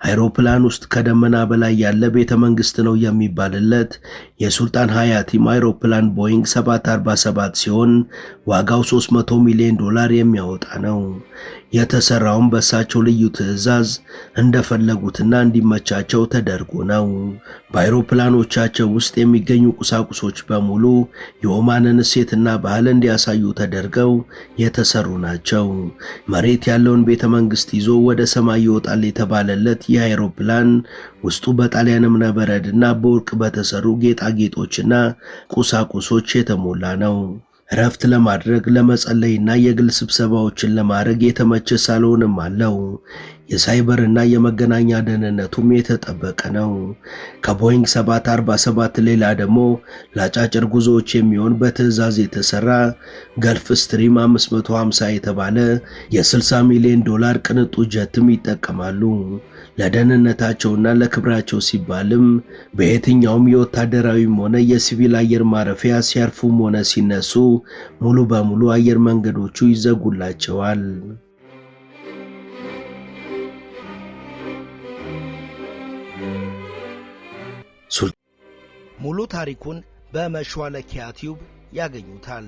አይሮፕላን ውስጥ ከደመና በላይ ያለ ቤተ መንግስት ነው የሚባልለት የሱልጣን ሀያቲም አይሮፕላን ቦይንግ 747 ሲሆን ዋጋው $300 ሚሊዮን የሚያወጣ ነው። የተሰራውም በእሳቸው ልዩ ትዕዛዝ እንደፈለጉትና እንዲመቻቸው ተደርጎ ነው። በአይሮፕላኖቻቸው ውስጥ የሚገኙ ቁሳቁሶች በሙሉ የኦማንን እሴትና ባህል እንዲያሳዩ ተደርገው የተሰሩ ናቸው። መሬት ያለውን ቤተ መንግስት ይዞ ወደ ሰማይ ይወጣል የተባለለት ይህ አይሮፕላን ውስጡ በጣሊያን እብነበረድና በወርቅ በተሰሩ ጌጣጌጦችና ቁሳቁሶች የተሞላ ነው። እረፍት ለማድረግ ለመጸለይና የግል ስብሰባዎችን ለማድረግ የተመቸ ሳሎንም አለው። የሳይበርና የመገናኛ ደህንነቱም የተጠበቀ ነው። ከቦይንግ 747 ሌላ ደግሞ ለአጫጭር ጉዞዎች የሚሆን በትዕዛዝ የተሰራ ገልፍ ስትሪም 550 የተባለ የ$60 ሚሊዮን ቅንጡ ጀትም ይጠቀማሉ። ለደህንነታቸውና ለክብራቸው ሲባልም በየትኛውም የወታደራዊም ሆነ የሲቪል አየር ማረፊያ ሲያርፉም ሆነ ሲነሱ ሙሉ በሙሉ አየር መንገዶቹ ይዘጉላቸዋል። ሙሉ ታሪኩን በመሿለኪያ ቲዩብ ያገኙታል።